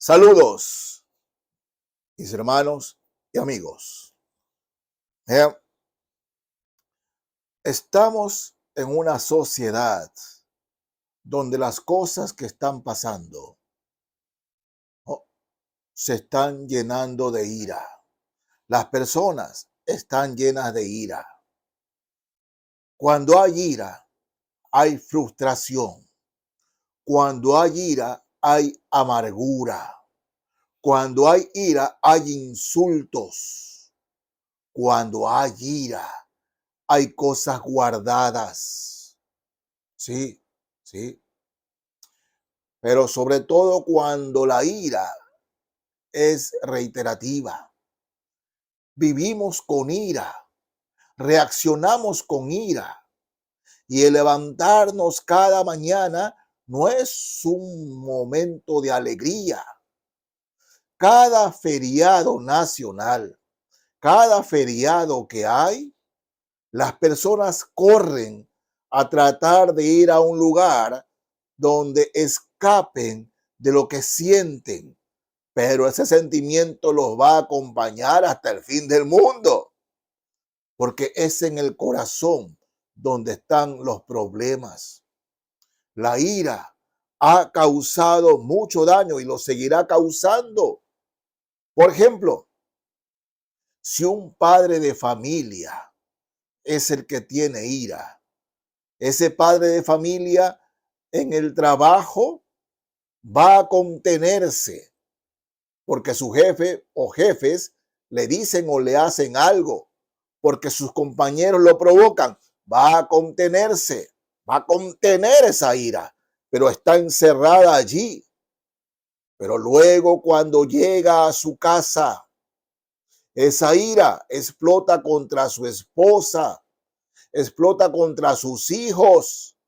Saludos, mis hermanos y amigos. Vean, estamos en una sociedad donde las cosas que están pasando, ¿no?, se están llenando de ira. Las personas están llenas de ira. Cuando hay ira, hay frustración. Cuando hay ira, hay amargura. Cuando hay ira, hay insultos. Cuando hay ira, hay cosas guardadas. Sí, sí. Pero sobre todo cuando la ira es reiterativa. Vivimos con ira, reaccionamos con ira. Y el levantarnos cada mañana no es un momento de alegría. Cada feriado nacional, cada feriado que hay, las personas corren a tratar de ir a un lugar donde escapen de lo que sienten, pero ese sentimiento los va a acompañar hasta el fin del mundo, porque es en el corazón donde están los problemas. La ira ha causado mucho daño y lo seguirá causando. Por ejemplo, si un padre de familia es el que tiene ira, ese padre de familia en el trabajo va a contenerse porque su jefe o jefes le dicen o le hacen algo, porque sus compañeros lo provocan, va a contenerse, va a contener esa ira, pero está encerrada allí. Pero luego cuando llega a su casa, esa ira explota contra su esposa, explota contra sus hijos,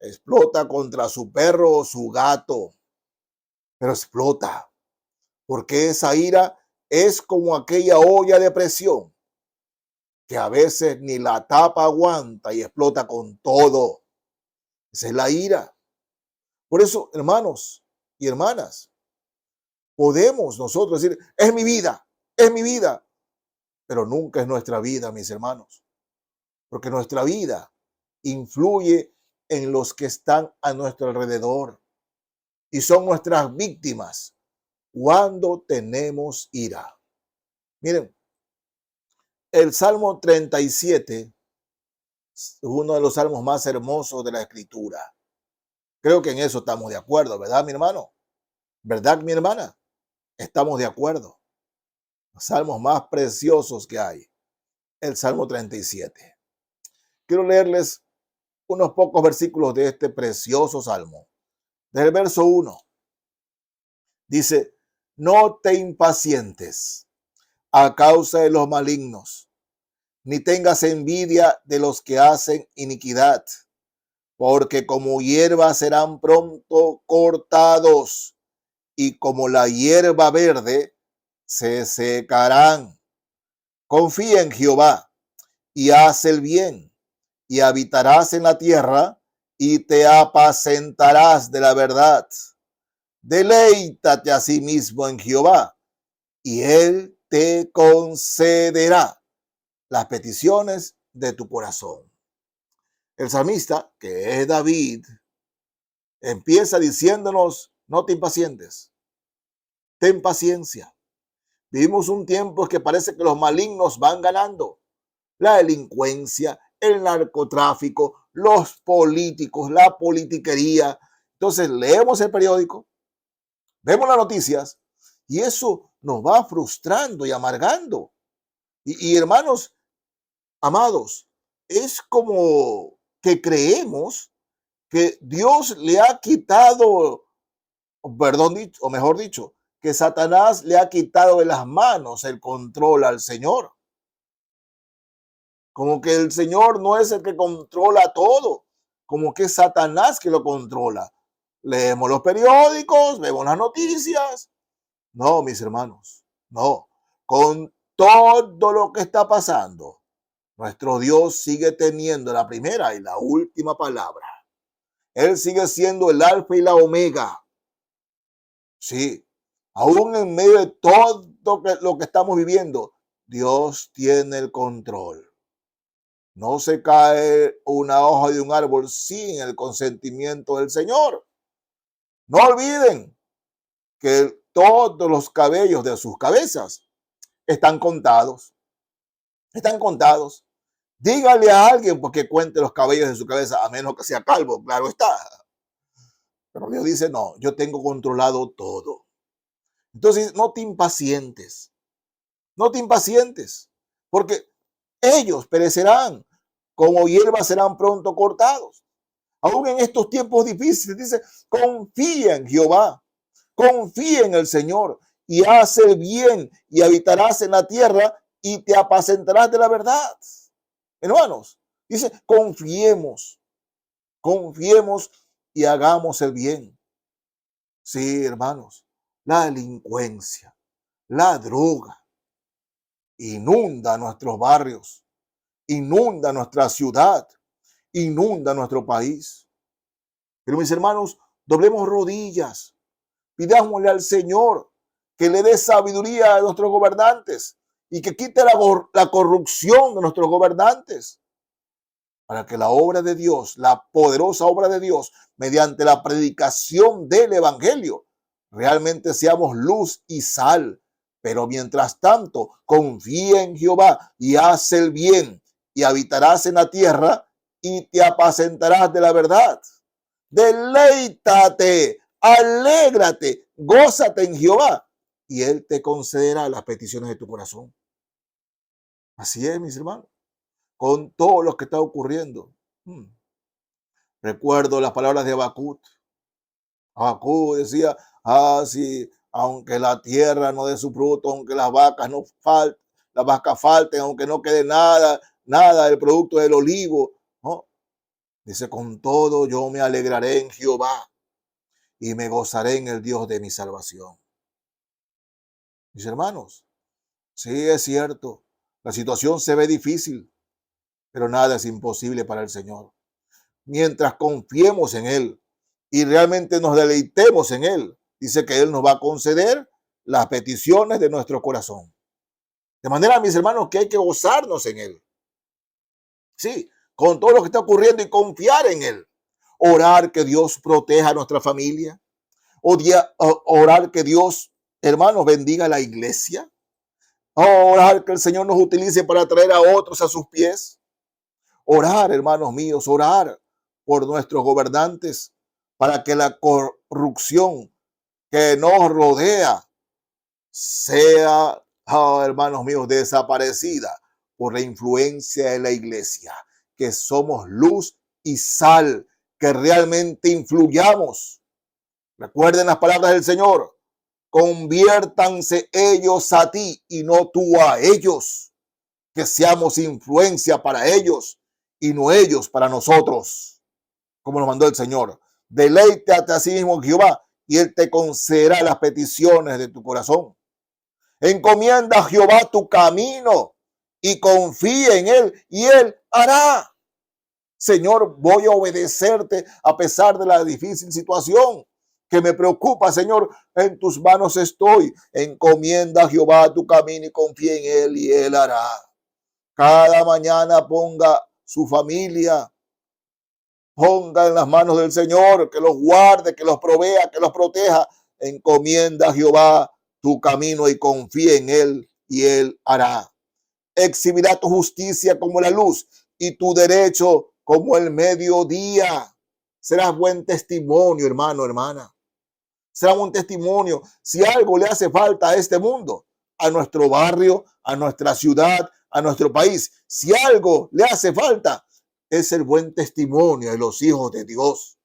explota contra su perro o su gato, pero explota, porque esa ira es como aquella olla de presión que a veces ni la tapa aguanta y explota con todo. Esa es la ira. Por eso, hermanos y hermanas, podemos nosotros decir, es mi vida, pero nunca es nuestra vida, mis hermanos, porque nuestra vida influye en los que están a nuestro alrededor y son nuestras víctimas cuando tenemos ira. Miren, el Salmo 37 es uno de los salmos más hermosos de la Escritura. Creo que en eso estamos de acuerdo, ¿verdad, mi hermano? ¿Verdad, mi hermana? Estamos de acuerdo. Los salmos más preciosos que hay, el Salmo 37. Quiero leerles unos pocos versículos de este precioso salmo. Del verso 1 dice: no te impacientes a causa de los malignos, ni tengas envidia de los que hacen iniquidad, porque como hierba serán pronto cortados, y como la hierba verde se secarán. Confía en Jehová y haz el bien, y habitarás en la tierra, y te apacentarás de la verdad. Deleítate a sí mismo en Jehová, y él te concederá las peticiones de tu corazón. El salmista, que es David, empieza diciéndonos: no te impacientes, ten paciencia. Vivimos un tiempo que parece que los malignos van ganando. La delincuencia, el narcotráfico, los políticos, la politiquería. Entonces leemos el periódico, vemos las noticias y eso nos va frustrando y amargando. Y hermanos amados, es como que creemos que Dios le ha quitado, perdón, o mejor dicho, que Satanás le ha quitado de las manos el control al Señor. Como que el Señor no es el que controla todo, como que es Satanás que lo controla. Leemos los periódicos, vemos las noticias. No, mis hermanos, no. Con todo lo que está pasando, nuestro Dios sigue teniendo la primera y la última palabra. Él sigue siendo el alfa y la omega. Sí, Aún en medio de todo lo que estamos viviendo, Dios tiene el control. No se cae una hoja de un árbol sin el consentimiento del Señor. No olviden que todos los cabellos de sus cabezas están contados. Están contados. Dígale a alguien porque cuente los cabellos de su cabeza, a menos que sea calvo, claro está. Pero Dios dice, no, yo tengo controlado todo. Entonces, no te impacientes. No te impacientes, porque ellos perecerán, como hierba serán pronto cortados. Aún en estos tiempos difíciles, dice, confía en Jehová, confía en el Señor y haz el bien y habitarás en la tierra y te apacentarás de la verdad. Hermanos, dice, confiemos y hagamos el bien. Sí, hermanos, la delincuencia, la droga, inunda nuestros barrios, inunda nuestra ciudad, inunda nuestro país. Pero mis hermanos, doblemos rodillas, pidámosle al Señor que le dé sabiduría a nuestros gobernantes y que quite la corrupción de nuestros gobernantes, para que la obra de Dios, la poderosa obra de Dios, mediante la predicación del Evangelio, realmente seamos luz y sal. Pero mientras tanto, confía en Jehová y haz el bien y habitarás en la tierra y te apacentarás de la verdad. Deleítate, alégrate, gózate en Jehová y Él te concederá las peticiones de tu corazón. Así es, mis hermanos, con todo lo que está ocurriendo. Recuerdo las palabras de Habacuc. Habacuc decía, sí, aunque la tierra no dé su fruto, aunque las vacas falten, aunque no quede nada del producto del olivo, ¿no? Dice, con todo yo me alegraré en Jehová y me gozaré en el Dios de mi salvación. Mis hermanos, sí es cierto, la situación se ve difícil, pero nada es imposible para el Señor. Mientras confiemos en Él y realmente nos deleitemos en Él, dice que Él nos va a conceder las peticiones de nuestro corazón. De manera, mis hermanos, que hay que gozarnos en Él. Sí, con todo lo que está ocurriendo y confiar en Él. Orar que Dios proteja a nuestra familia. Orar que Dios, hermanos, bendiga a la iglesia. Orar que el Señor nos utilice para traer a otros a sus pies. Orar, hermanos míos, orar por nuestros gobernantes para que la corrupción que nos rodea sea, hermanos míos, desaparecida por la influencia de la iglesia, que somos luz y sal, que realmente influyamos. Recuerden las palabras del Señor, conviértanse ellos a ti y no tú a ellos, que seamos influencia para ellos y no ellos para nosotros, como nos mandó el Señor. Deleítate a sí mismo Jehová y Él te concederá las peticiones de tu corazón. Encomienda a Jehová tu camino y confía en Él y Él hará. Señor, voy a obedecerte a pesar de la difícil situación que me preocupa, Señor. En tus manos estoy. Encomienda a Jehová tu camino y confía en Él y Él hará. Cada mañana ponga su familia, ponga en las manos del Señor, que los guarde, que los provea, que los proteja. Encomienda a Jehová tu camino y confía en Él y Él hará. Exhibirá tu justicia como la luz y tu derecho como el mediodía. Serás buen testimonio, hermano, hermana. Será un testimonio. Si algo le hace falta a este mundo, a nuestro barrio, a nuestra ciudad, a nuestro país, si algo le hace falta, es el buen testimonio de los hijos de Dios.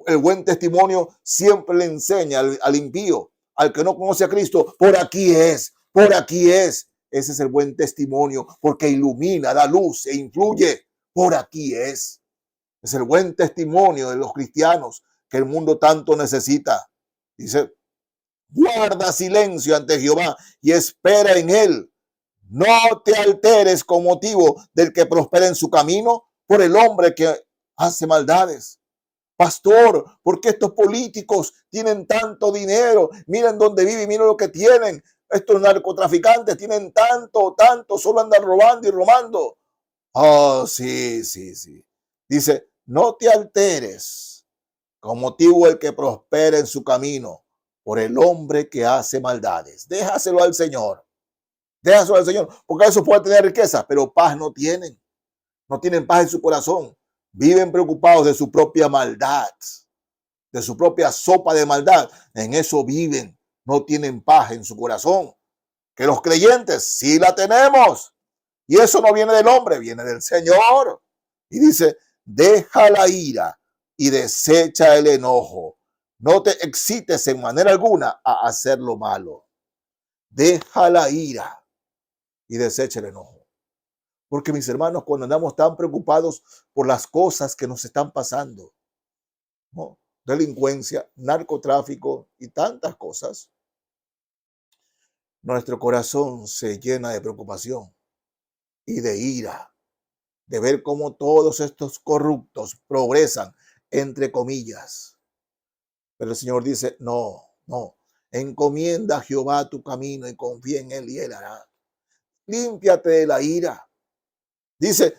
El buen testimonio siempre le enseña al impío, al que no conoce a Cristo, por aquí es, por aquí es. Ese es el buen testimonio, porque ilumina, da luz e influye. Por aquí es. Es el buen testimonio de los cristianos que el mundo tanto necesita. Dice, guarda silencio ante Jehová y espera en Él. No te alteres con motivo del que prospera en su camino por el hombre que hace maldades. Pastor, ¿por qué estos políticos tienen tanto dinero? Miren dónde viven, miren lo que tienen. Estos narcotraficantes tienen tanto, tanto, solo andan robando y robando. Oh, sí, sí, sí. Dice, no te alteres con motivo del que prospera en su camino por el hombre que hace maldades. Déjaselo al Señor. Déjaselo al Señor, porque eso puede tener riqueza, pero paz no tienen. No tienen paz en su corazón. Viven preocupados de su propia maldad, de su propia sopa de maldad. En eso viven. No tienen paz en su corazón. Que los creyentes sí la tenemos. Y eso no viene del hombre, viene del Señor. Y dice, deja la ira y desecha el enojo. No te excites en manera alguna a hacer lo malo. Deja la ira y desecha el enojo. Porque mis hermanos, cuando andamos tan preocupados por las cosas que nos están pasando, ¿no? Delincuencia, narcotráfico y tantas cosas, nuestro corazón se llena de preocupación y de ira, de ver cómo todos estos corruptos progresan, entre comillas. Pero el Señor dice, no, no, encomienda a Jehová tu camino y confía en él y él hará. Límpiate de la ira. Dice,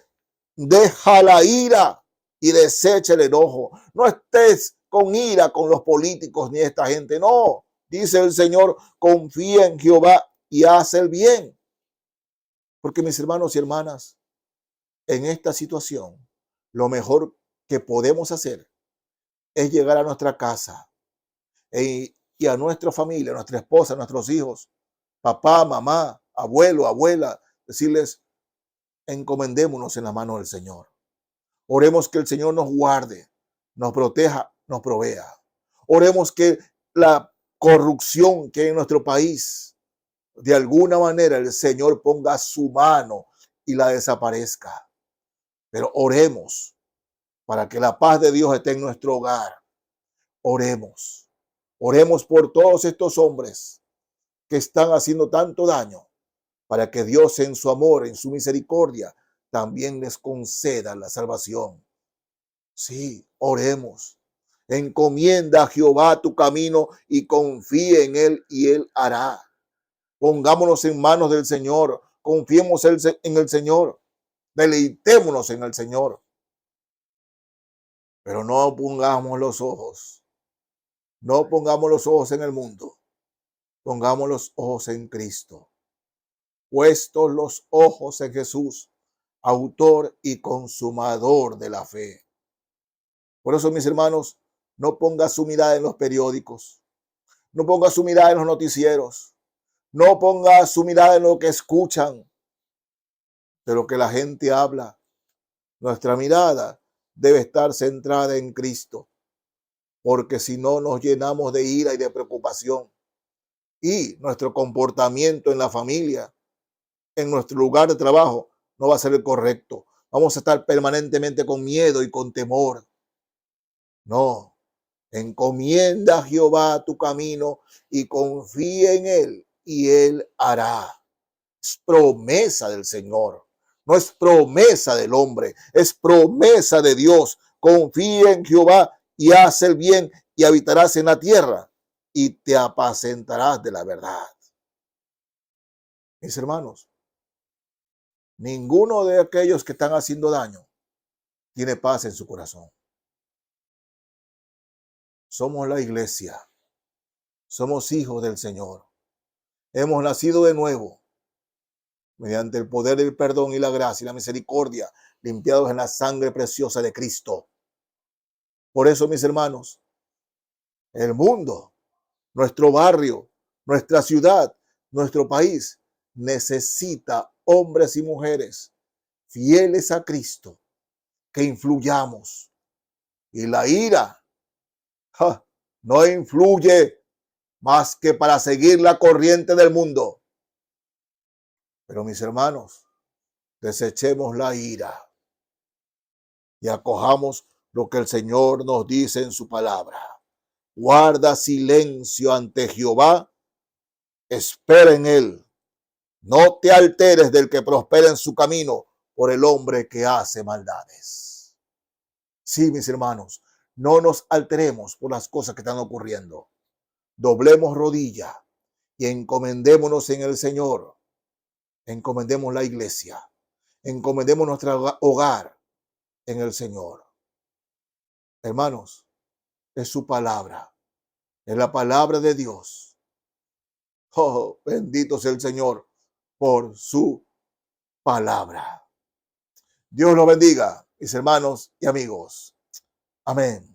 deja la ira y desecha el enojo. No estés con ira con los políticos ni esta gente. No, dice el Señor, confía en Jehová y haz el bien. Porque mis hermanos y hermanas, en esta situación, lo mejor que podemos hacer es llegar a nuestra casa y a nuestra familia, a nuestra esposa, a nuestros hijos, papá, mamá, abuelo, abuela, decirles, encomendémonos en la mano del Señor. Oremos que el Señor nos guarde, nos proteja, nos provea. Oremos que la corrupción que hay en nuestro país, de alguna manera el Señor ponga su mano y la desaparezca. Pero oremos para que la paz de Dios esté en nuestro hogar. Oremos. Oremos por todos estos hombres que están haciendo tanto daño, para que Dios en su amor, en su misericordia, también les conceda la salvación. Sí, oremos. Encomienda a Jehová tu camino y confía en él y él hará. Pongámonos en manos del Señor. Confiemos en el Señor. Deleitémonos en el Señor. Pero no pongamos los ojos. No pongamos los ojos en el mundo. Pongamos los ojos en Cristo. Puestos los ojos en Jesús, autor y consumador de la fe. Por eso, mis hermanos, no ponga su mirada en los periódicos. No ponga su mirada en los noticieros. No ponga su mirada en lo que escuchan, de lo que la gente habla. Nuestra mirada debe estar centrada en Cristo, porque si no nos llenamos de ira y de preocupación. Y nuestro comportamiento en la familia, en nuestro lugar de trabajo, no va a ser el correcto. Vamos a estar permanentemente con miedo y con temor. No, encomienda a Jehová tu camino y confía en él y él hará. Es promesa del Señor. No es promesa del hombre, es promesa de Dios. Confía en Jehová y haz el bien y habitarás en la tierra y te apacentarás de la verdad. Mis hermanos, ninguno de aquellos que están haciendo daño tiene paz en su corazón. Somos la iglesia, somos hijos del Señor. Hemos nacido de nuevo mediante el poder del perdón y la gracia y la misericordia, limpiados en la sangre preciosa de Cristo. Por eso, mis hermanos, el mundo, nuestro barrio, nuestra ciudad, nuestro país necesita hombres y mujeres fieles a Cristo, que influyamos. Y la ira no influye más que para seguir la corriente del mundo. Pero mis hermanos, desechemos la ira y acojamos lo que el Señor nos dice en su palabra. Guarda silencio ante Jehová, espera en él. No te alteres del que prospera en su camino por el hombre que hace maldades. Sí, mis hermanos, no nos alteremos por las cosas que están ocurriendo. Doblemos rodilla y encomendémonos en el Señor. Encomendemos la iglesia. Encomendemos nuestro hogar en el Señor. Hermanos, es su palabra. Es la palabra de Dios. Oh, bendito sea el Señor por su palabra. Dios los bendiga, mis hermanos y amigos. Amén.